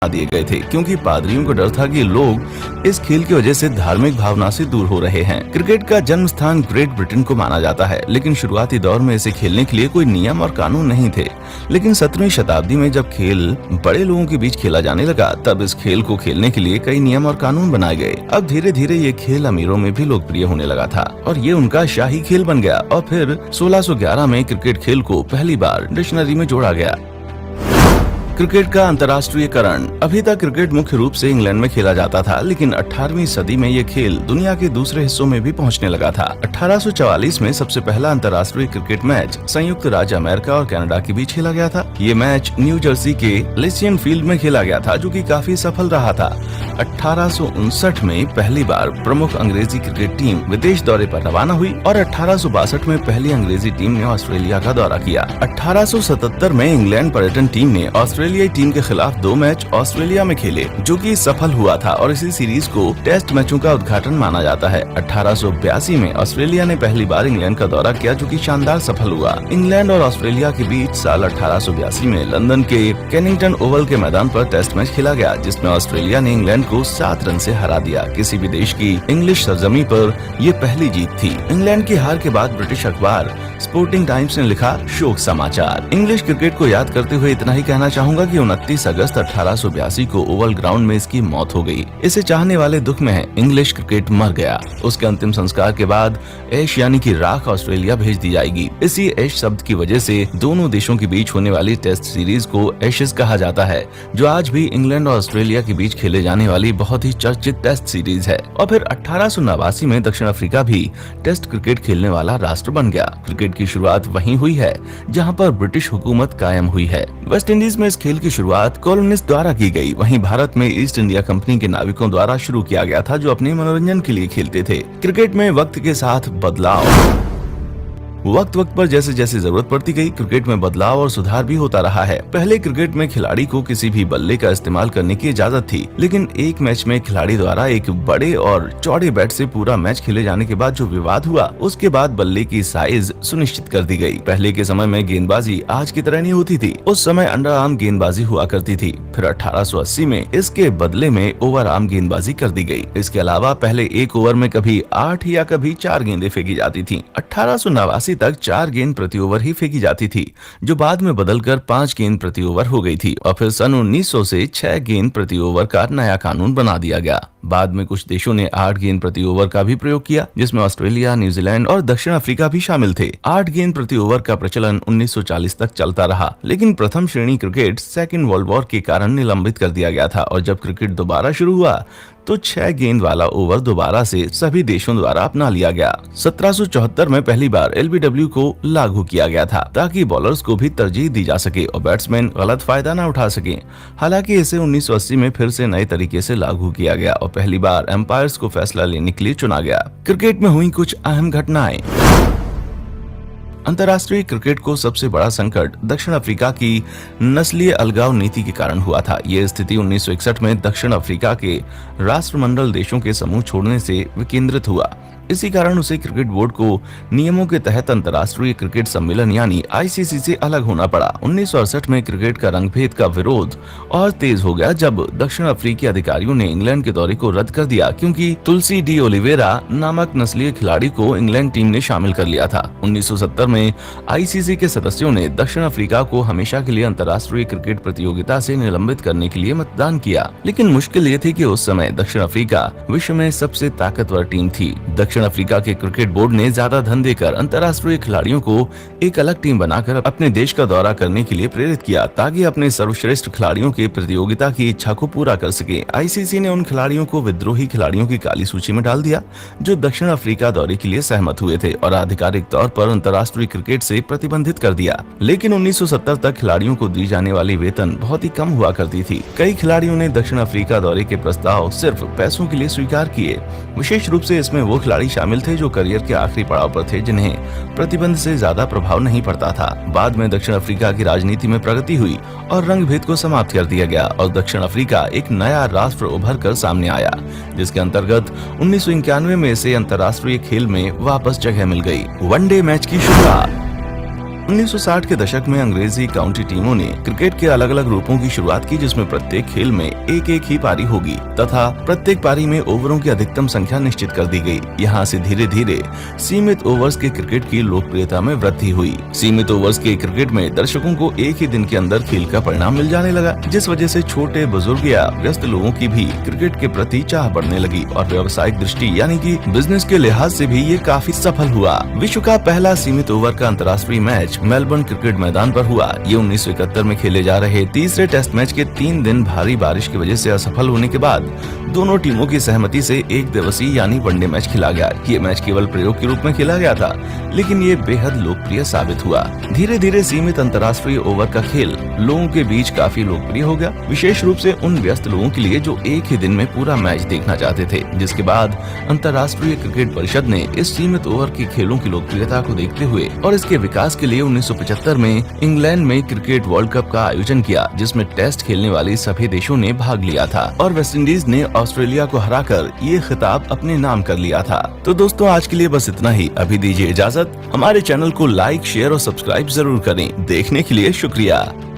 दिए गए थे, क्योंकि पादरियों को डर था कि लोग इस खेल की वजह से धार्मिक भावना से दूर हो रहे हैं। क्रिकेट का जन्म स्थान ग्रेट ब्रिटेन को माना जाता है, लेकिन शुरुआती दौर में इसे खेलने के लिए कोई नियम और कानून नहीं थे। लेकिन 17वीं शताब्दी में जब खेल बड़े लोगों के बीच खेला जाने लगा, तब इस खेल को खेलने के लिए कई नियम और कानून बनाए गए। अब धीरे धीरे ये खेल अमीरों में भी लोकप्रिय होने लगा था और ये उनका शाही खेल बन गया। और फिर 1611 में क्रिकेट खेल को पहली बार डिक्शनरी में जोड़ा गया। क्रिकेट का अंतर्राष्ट्रीयकरण। अभी तक क्रिकेट मुख्य रूप से इंग्लैंड में खेला जाता था, लेकिन 18वीं सदी में ये खेल दुनिया के दूसरे हिस्सों में भी पहुंचने लगा था। 1844 में सबसे पहला अंतर्राष्ट्रीय क्रिकेट मैच संयुक्त राज्य अमेरिका और कनाडा के बीच खेला गया था। ये मैच न्यू जर्सी के लेसियन फील्ड में खेला गया था, जो कि काफी सफल रहा था। 1859 में पहली बार प्रमुख अंग्रेजी क्रिकेट टीम विदेश दौरे पर रवाना हुई और 1862 में पहली अंग्रेजी टीम ने ऑस्ट्रेलिया का दौरा किया। 1877 में इंग्लैंड पर्यटन टीम ने ऑस्ट्रेलियाई टीम के खिलाफ 2 मैच ऑस्ट्रेलिया में खेले, जो कि सफल हुआ था और इसी सीरीज को टेस्ट मैचों का उद्घाटन माना जाता है। 1882 में ऑस्ट्रेलिया ने पहली बार इंग्लैंड का दौरा किया, जो कि शानदार सफल हुआ। इंग्लैंड और ऑस्ट्रेलिया के बीच साल 1882 में लंदन के केनिंगटन ओवल के मैदान पर टेस्ट मैच खेला गया, जिसमें ऑस्ट्रेलिया ने इंग्लैंड को 7 रन से हरा दिया। किसी भी देश की इंग्लिश सरजमी पर ये पहली जीत थी। इंग्लैंड की हार के बाद ब्रिटिश अखबार स्पोर्टिंग टाइम्स ने लिखा शोक समाचार। इंग्लिश क्रिकेट को याद करते हुए इतना ही कहना चाहूंगा कि 29 अगस्त 1882 को ओवल ग्राउंड में इसकी मौत हो गई। इसे चाहने वाले दुख में हैं, इंग्लिश क्रिकेट मर गया। उसके अंतिम संस्कार के बाद ऐश यानी कि राख ऑस्ट्रेलिया भेज दी जाएगी। इसी ऐश शब्द की वजह से दोनों देशों के बीच होने वाली टेस्ट सीरीज को एशेज कहा जाता है, जो आज भी इंग्लैंड और ऑस्ट्रेलिया के बीच खेले जाने वाली बहुत ही चर्चित टेस्ट सीरीज है। और फिर 1889 में दक्षिण अफ्रीका भी टेस्ट क्रिकेट खेलने वाला राष्ट्र बन गया। क्रिकेट की शुरुआत वहीं हुई है जहां पर ब्रिटिश हुकूमत कायम हुई है। वेस्ट इंडीज में इस खेल की शुरुआत कॉलोनिस्ट द्वारा की गई। वहीं भारत में ईस्ट इंडिया कंपनी के नाविकों द्वारा शुरू किया गया था, जो अपने मनोरंजन के लिए खेलते थे। क्रिकेट में वक्त के साथ बदलाव। वक्त पर जैसे जैसे जरूरत पड़ती गई, क्रिकेट में बदलाव और सुधार भी होता रहा है। पहले क्रिकेट में खिलाड़ी को किसी भी बल्ले का इस्तेमाल करने की इजाजत थी, लेकिन एक मैच में खिलाड़ी द्वारा एक बड़े और चौड़े बैट से पूरा मैच खेले जाने के बाद जो विवाद हुआ, उसके बाद बल्ले की साइज सुनिश्चित कर दी गई। पहले के समय में गेंदबाजी आज की तरह नहीं होती थी। उस समय अंडर आर्म गेंदबाजी हुआ करती थी। फिर 1880 में इसके बदले में ओवर आर्म गेंदबाजी कर दी गई। इसके अलावा पहले एक ओवर में कभी 8 या कभी 4 गेंदें फेंकी जाती थी। 1889 तक 4 गेंद प्रति ओवर ही फेंकी जाती थी, जो बाद में बदलकर 5 गेंद प्रति ओवर हो गई थी। और फिर सन 1900 से 6 गेंद प्रति ओवर का नया कानून बना दिया गया। बाद में कुछ देशों ने 8 गेंद प्रति ओवर का भी प्रयोग किया, जिसमें ऑस्ट्रेलिया, न्यूजीलैंड और दक्षिण अफ्रीका भी शामिल थे। 8 गेंद प्रति ओवर का प्रचलन 1940 तक चलता रहा, लेकिन प्रथम श्रेणी क्रिकेट सेकेंड वर्ल्ड वॉर के कारण निलंबित कर दिया गया था। और जब क्रिकेट दोबारा शुरू हुआ तो 6 गेंद वाला ओवर दोबारा से सभी देशों द्वारा अपना लिया गया। 1774 में पहली बार एलबीडब्ल्यू को लागू किया गया था, ताकि बॉलर्स को भी तरजीह दी जा सके और बैट्समैन गलत फायदा न उठा सके। हालांकि इसे 1980 में फिर से नए तरीके से लागू किया गया और पहली बार एम्पायर्स को फैसला लेने के लिए चुना गया। क्रिकेट में हुई कुछ अहम घटनाएं। अंतर्राष्ट्रीय क्रिकेट को सबसे बड़ा संकट दक्षिण अफ्रीका की नस्लीय अलगाव नीति के कारण हुआ था। ये स्थिति 1961 में दक्षिण अफ्रीका के राष्ट्रमंडल देशों के समूह छोड़ने से विकेंद्रित हुआ। इसी कारण उसे क्रिकेट बोर्ड को नियमों के तहत अंतर्राष्ट्रीय क्रिकेट सम्मेलन यानी आईसीसी से अलग होना पड़ा। 1968 में क्रिकेट का रंगभेद का विरोध और तेज हो गया जब दक्षिण अफ्रीकी अधिकारियों ने इंग्लैंड के दौरे को रद्द कर दिया, क्योंकि तुलसी डी ओलिवेरा नामक नस्लीय खिलाड़ी को इंग्लैंड टीम ने शामिल कर लिया था। 1970 में आईसीसी के सदस्यों ने दक्षिण अफ्रीका को हमेशा के लिए अंतर्राष्ट्रीय क्रिकेट प्रतियोगिता से निलंबित करने के लिए मतदान किया। लेकिन मुश्किल ये थी कि उस समय दक्षिण अफ्रीका विश्व में सबसे ताकतवर टीम थी। दक्षिण अफ्रीका के क्रिकेट बोर्ड ने ज्यादा धन देकर अंतर्राष्ट्रीय खिलाड़ियों को एक अलग टीम बनाकर अपने देश का दौरा करने के लिए प्रेरित किया, ताकि अपने सर्वश्रेष्ठ खिलाड़ियों के प्रतियोगिता की इच्छा को पूरा कर सके। आईसीसी ने उन खिलाड़ियों को विद्रोही खिलाड़ियों की काली सूची में डाल दिया जो दक्षिण अफ्रीका दौरे के लिए सहमत हुए थे और आधिकारिक तौर पर अंतर्राष्ट्रीय क्रिकेट से प्रतिबंधित कर दिया। लेकिन 1970 तक खिलाड़ियों को दी जाने वाली वेतन बहुत ही कम हुआ करती थी। कई खिलाड़ियों ने दक्षिण अफ्रीका दौरे के प्रस्ताव सिर्फ पैसों के लिए स्वीकार किए। विशेष रूप से इसमें वो खिलाड़ी शामिल थे जो करियर के आखिरी पड़ाव पर थे, जिन्हें प्रतिबंध से ज्यादा प्रभाव नहीं पड़ता था। बाद में दक्षिण अफ्रीका की राजनीति में प्रगति हुई और रंगभेद को समाप्त कर दिया गया और दक्षिण अफ्रीका एक नया राष्ट्र उभर कर सामने आया, जिसके अंतर्गत 1991 में इसे अंतर्राष्ट्रीय खेल में वापस जगह मिल गई। वनडे मैच की शुरुआत। 1960 के दशक में अंग्रेजी काउंटी टीमों ने क्रिकेट के अलग अलग रूपों की शुरुआत की, जिसमें प्रत्येक खेल में एक एक ही पारी होगी तथा प्रत्येक पारी में ओवरों की अधिकतम संख्या निश्चित कर दी गई। यहाँ से धीरे धीरे सीमित ओवर्स के क्रिकेट की लोकप्रियता में वृद्धि हुई। सीमित ओवर्स के क्रिकेट में दर्शकों को एक ही दिन के अंदर खेल का परिणाम मिल जाने लगा, जिस वजह से छोटे बुजुर्ग या व्यस्त लोगों की भी क्रिकेट के प्रति चाह बढ़ने लगी और व्यवसायिक दृष्टि यानी कि बिजनेस के लिहाज से भी ये काफी सफल हुआ। विश्व का पहला सीमित ओवर का अंतर्राष्ट्रीय मैच मेलबर्न क्रिकेट मैदान पर हुआ। ये 1971 में खेले जा रहे तीसरे टेस्ट मैच के 3 दिन भारी बारिश की वजह से असफल होने के बाद दोनों टीमों की सहमति से एक दिवसीय यानी वनडे मैच खेला गया। ये मैच केवल प्रयोग के रूप में खेला गया था, लेकिन ये बेहद लोकप्रिय साबित हुआ। धीरे धीरे सीमित अंतर्राष्ट्रीय ओवर का खेल लोगों के बीच काफी लोकप्रिय हो गया, विशेष रूप से उन व्यस्त लोगों के लिए जो एक ही दिन में पूरा मैच देखना चाहते थे। जिसके बाद अंतर्राष्ट्रीय क्रिकेट परिषद ने इस सीमित ओवर के खेलों की लोकप्रियता को देखते हुए और इसके विकास के लिए 1975 में इंग्लैंड में क्रिकेट वर्ल्ड कप का आयोजन किया, जिसमें टेस्ट खेलने वाले सभी देशों ने भाग लिया था और वेस्टइंडीज ने ऑस्ट्रेलिया को हराकर ये खिताब अपने नाम कर लिया था। तो दोस्तों आज के लिए बस इतना ही। अभी दीजिए इजाजत। हमारे चैनल को लाइक, शेयर और सब्सक्राइब जरूर करें। देखने के लिए शुक्रिया।